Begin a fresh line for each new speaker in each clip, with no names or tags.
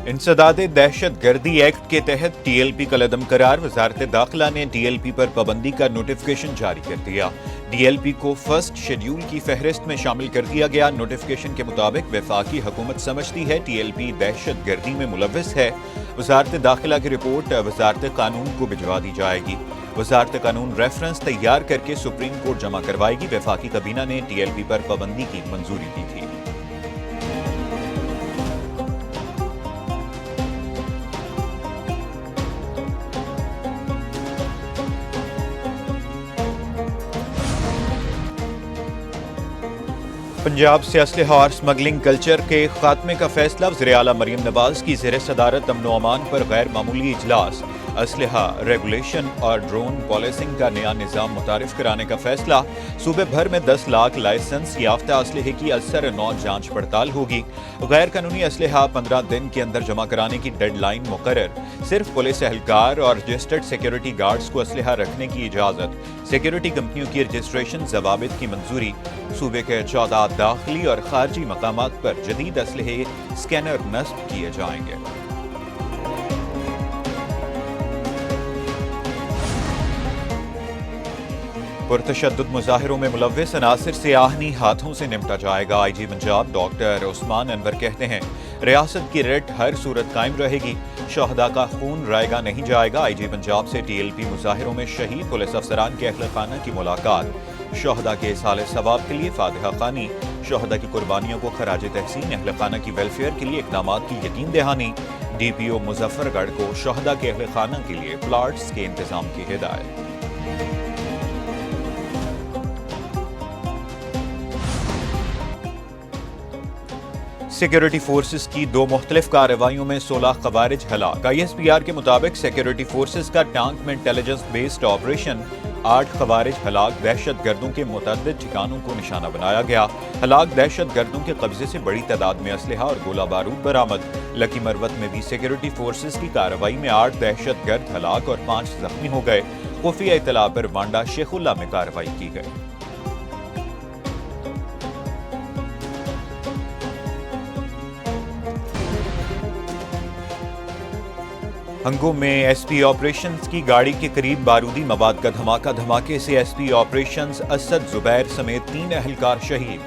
इंसदाद दहशत गर्दी एक्ट के तहत TLP का कलदम करार। वजारत दाखिला ने TLP पर पाबंदी का नोटिफिकेशन जारी कर दिया। DLP को फर्स्ट शेड्यूल की फहरिस्त में शामिल कर दिया गया। नोटिफिकेशन के मुताबिक वफाकी हुकूमत समझती है TLP दहशत गर्दी में मुलव्वस है। वजारत दाखिला की रिपोर्ट वजारत कानून को भिजवा दी जाएगी। वजारत कानून रेफरेंस तैयार करके सुप्रीम कोर्ट जमा करवाएगी। वफाकी काबीना ने TLP पर पाबंदी की मंजूरी दी थी। पंजाब से असलहा और स्मगलिंग कल्चर के खात्मे का फैसला। वज़ीर-ए-आला मरीम नवाज की ज़ेर सदारत अमन व अमान पर गैर मामूली इजलास। असलहा रेगुलेशन और ड्रोन पॉलिसिंग का नया निज़ाम मुतारिफ कराने का फैसला। सूबे भर में 10 लाख लाइसेंस याफ्ता असलहे की असर 9 जांच पड़ताल होगी। गैर कानूनी असलहा 15 दिन के अंदर जमा कराने की डेडलाइन मुकर्रर। सिर्फ पुलिस एहलकार और रजिस्टर्ड सिक्योरिटी गार्ड्स को असलहा रखने की इजाज़त। सिक्योरिटी कंपनियों की रजिस्ट्रेशन ज़वाबित की मंजूरी। सूबे के 14 दाखिली और खारजी मकामात पर जदीद असलहे स्कैनर नस्ब किए जाएंगे। पुरतशद्दुद मुजाहिरों में मुलव्वस अनासिर से आहनी हाथों से निपटा जाएगा। IG पंजाब डॉक्टर उस्मान अनवर कहते हैं रियासत की रेट हर सूरत कायम रहेगी। शहदा का खून रायगा नहीं जाएगा। IG पंजाब से TLP मुजाहिरों में शहीद पुलिस अफसरान के अहले खाना की मुलाकात। शहदा के साले सवाब के लिए फातिहा खानी। शहदा की कुर्बानियों को खराज तहसीन। अहले खाना की वेलफेयर के लिए इकदामात की यकीन दहानी। DPO मुजफ्फरगढ़ को शहदा के अहले खाना के लिए प्लाट्स के इंतजाम की हिदायत। सिक्योरिटी फोर्सेस की 2 मुख्तलिफ कार्रवाइयों में 16 खवारिज हलाक। ISPR के मुताबिक सिक्योरिटी फोर्सेस का टांक में इंटेलिजेंस बेस्ड ऑपरेशन 8 खवारिज हलाक दहशत गर्दों के मुतअद्दिद ठिकानों को निशाना बनाया गया। हलाक दहशत गर्दों के कब्जे से बड़ी तादाद में असलहा और गोला बारूद बरामद। लकी मरवत में भी सिक्योरिटी फोर्सेस की कार्रवाई में 8 दहशत गर्द हलाक और 5 जख्मी हो गए। खुफिया इतला पर वांडा शेखुल्ला में कार्रवाई की गई। हंगो में SP ऑपरेशंस की गाड़ी के करीब बारूदी मवाद का धमाका। धमाके से SP ऑपरेशंस असद जुबैर समेत 3 एहलकार शहीद।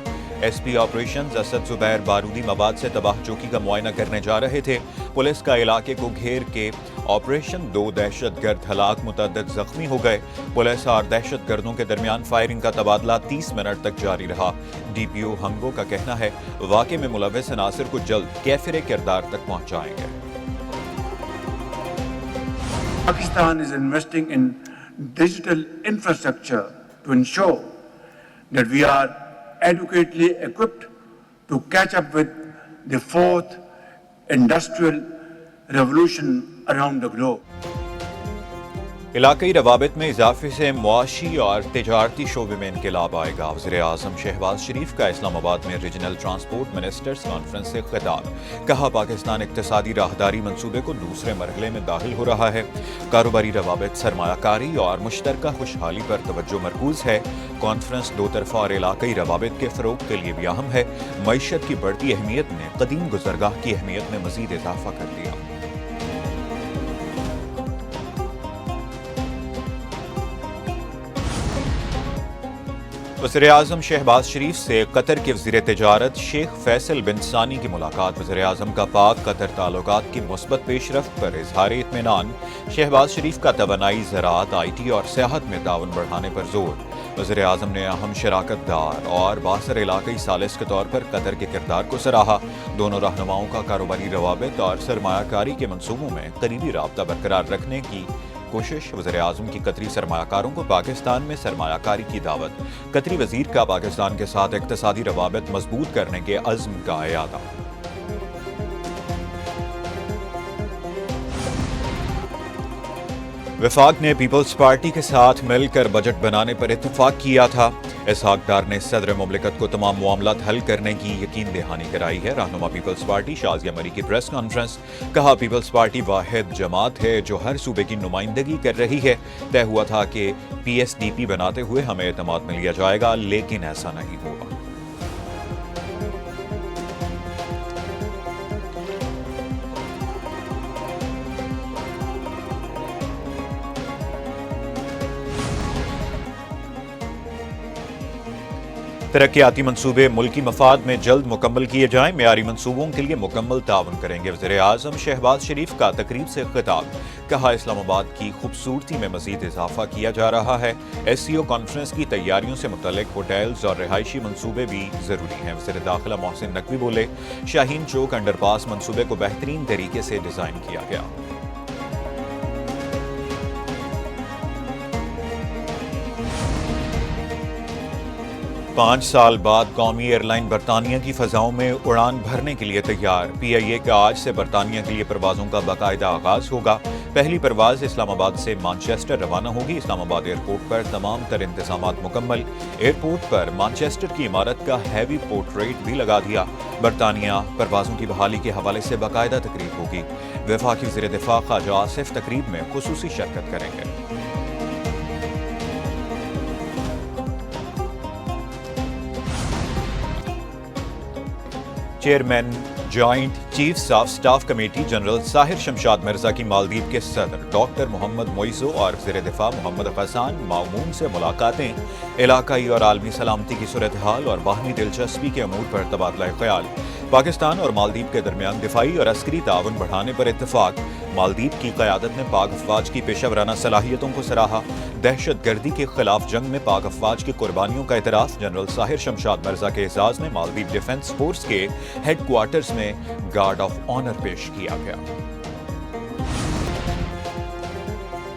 SP ऑपरेशंस असद जुबैर बारूदी मवाद से तबाह चौकी का मुआयना करने जा रहे थे। पुलिस का इलाके को घेर के ऑपरेशन 2 दहशत गर्द हलाक मुतअद्दिद जख्मी हो गए। पुलिस और दहशत गर्दों के दरमियान फायरिंग का तबादला 30 मिनट तक जारी रहा। DPO हंगो का कहना है वाक़े में मुलव्वस अनासिर को जल्द कैफिर किरदार तक पहुंचाएंगे।
Pakistan is investing in digital infrastructure to ensure that we are adequately equipped to catch up with the 4th industrial revolution around the globe.
इलाकाई रवाबित में इजाफे से मुआशी और तिजारती शोबे में इनकलाब आएगा। वज़ीर-ए-आज़म शहबाज शरीफ का इस्लामाबाद में रीजनल ट्रांसपोर्ट मिनिस्टर्स कॉन्फ्रेंस से खिताब। कहा पाकिस्तान इक्तिसादी राहदारी मंसूबे को दूसरे मरहले में दाखिल हो रहा है। कारोबारी रवाबित सरमायाकारी और मुश्तरका खुशहाली पर तवज्जो मरकूज है। कॉन्फ्रेंस दो तरफा और इलाकाई रवाबित के फ़रोग के लिए भी अहम है। मईशत की बढ़ती अहमियत ने कदीम गुज़रगाह की अहमियत में मज़ीद इजाफा कर दिया। वज़ीर-ए-आज़म शहबाज शरीफ से कतर के वज़ीर तिजारत शेख फैसल बिन सानी की मुलाकात। वज़ीर-ए-आज़म का पाक कतर ताल्लुकात की मुस्बत पेशरफ्त पर इज़हार इत्मीनान। शहबाज शरीफ का तवानाई, ज़राअत, IT और सियाहत में ताउन बढ़ाने पर जोर। वज़ीर-ए-आज़म ने अहम शराकतदार और बासर इलाक़ाई सालिस के तौर पर कतर के किरदार को सराहा। दोनों रहनुमाओं का कारोबारी रवाबित और सरमायाकारी के मनसूबों में करीबी राब्ता बरकरार रखने की कोशिश। वज़ीर-ए-आज़म की कतरी सरमायाकारों को पाकिस्तान में सरमायाकारी की दावत। कतरी वज़ीर का पाकिस्तान के साथ इक़्तिसादी रवाबित मजबूत करने के अज़्म का इयादा। वफाक ने पीपल्स पार्टी के साथ मिलकर बजट बनाने पर इत्तफाक किया था। इसहाक डार ने सदर मुमलिकत को तमाम मामलात हल करने की यकीन दहानी कराई है। रहनुमा पीपल्स पार्टी शाज़िया मरी की प्रेस कॉन्फ्रेंस। कहा पीपल्स पार्टी वाहिद जमात है जो हर सूबे की नुमाइंदगी कर रही है। तय हुआ था कि PSDP बनाते हुए हमें एतमाद में लिया जाएगा, लेकिन ऐसा नहीं हुआ। तरक्याती मंसूबे मुल्की मफाद में जल्द मुकम्मल किए जाएं, मेयारी मंसूबों के लिए मुकम्मल ताउन करेंगे। वज़ीर-ए-आज़म शहबाज शरीफ का तकरीब से खिताब, कहा इस्लामाबाद की खूबसूरती में मज़ीद इजाफा किया जा रहा है। SCO कॉन्फ्रेंस की तैयारियों से मुतल्लिक होटल्स और रिहायशी मंसूबे भी ज़रूरी हैं। वज़ीर दाखिला मोहसिन नकवी बोले, शाहीन चौक अंडरपास मंसूबे को बेहतरीन तरीके से डिज़ाइन किया गया। 5 साल बाद कौमी एयरलाइन बरतानिया की फ़ज़ाओं में उड़ान भरने के लिए तैयार। PIA का आज से बरतानिया के लिए परवाज़ों का बाकायदा आगाज़ होगा। पहली परवाज़ इस्लामाबाद से मैनचेस्टर रवाना होगी। इस्लामाबाद एयरपोर्ट पर तमाम तर इंतज़ामात मुकम्मल। एयरपोर्ट पर मैनचेस्टर की इमारत का हैवी पोर्ट्रेट भी लगा दिया। बरतानिया परवाज़ों की बहाली के हवाले से बाकायदा तकरीब होगी। वफाकी वज़ीर दिफ़ा ख्वाजा आसिफ तकरीब में खुसूसी शिरकत करेंगे। Chairman joint chiefs of staff committee general Sahir Shamshad Mirza की मालदीव के सदर डॉक्टर मोहम्मद मोइज़ो और वज़ीर दिफ़ा मोहम्मद गसान मामून से मुलाकातें, इलाकाई और आलमी सलामती की सूरत हाल और बाहमी दिलचस्पी के अमूर पर तबादला ख्याल। पाकिस्तान और मालदीव के दरमियान दिफाई और अस्करी ताउन बढ़ाने पर इत्तफाक। मालदीव की क़यादत ने पाक अफवाज की पेशेवराना सलाहियतों को सराहा। दहशत गर्दी के खिलाफ जंग में पाक अफवाज की कुर्बानियों का एतराफ़। जनरल साहिर शमशाद मिर्जा के एजाज़ में मालदीव डिफेंस फोर्स के हेड क्वार्टर्स में गार्ड ऑफ ऑनर पेश किया गया।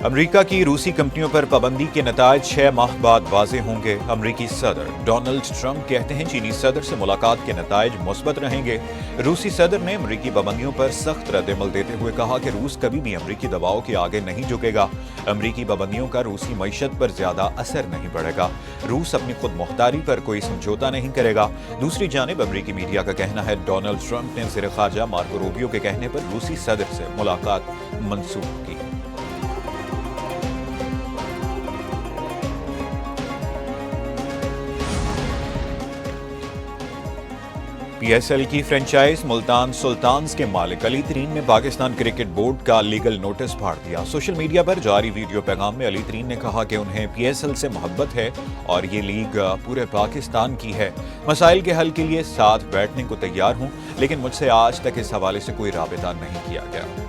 अमरीका की रूसी कंपनियों पर पाबंदी के नतायज 6 माह बाद वाज़ेह होंगे। अमरीकी सदर डोनाल्ड ट्रंप कहते हैं चीनी सदर से मुलाकात के नतायज मुस्बत रहेंगे। रूसी सदर ने अमरीकी पाबंदियों पर सख्त रद्द-ए-अमल देते हुए कहा कि रूस कभी भी अमरीकी दबाव के आगे नहीं झुकेगा। अमरीकी पाबंदियों का रूसी मईशत पर ज्यादा असर नहीं पड़ेगा। रूस अपनी खुद मुख्तारी पर कोई समझौता नहीं करेगा। दूसरी जानिब अमरीकी मीडिया का कहना है डोनाल्ड ट्रंप ने वज़ीर ख़ारजा मार्को रूबियो के कहने पर रूसी सदर से मुलाकात मंसूख की। PSL की फ्रेंचाइज मुल्तान सुल्तान्स के मालिक अली तरीन ने पाकिस्तान क्रिकेट बोर्ड का लीगल नोटिस फाड़ दिया। सोशल मीडिया पर जारी वीडियो पैगाम में अली तरीन ने कहा कि उन्हें PSL से मोहब्बत है और ये लीग पूरे पाकिस्तान की है। मसाइल के हल के लिए साथ बैठने को तैयार हूँ, लेकिन मुझसे आज तक इस हवाले से कोई राबिता नहीं किया गया।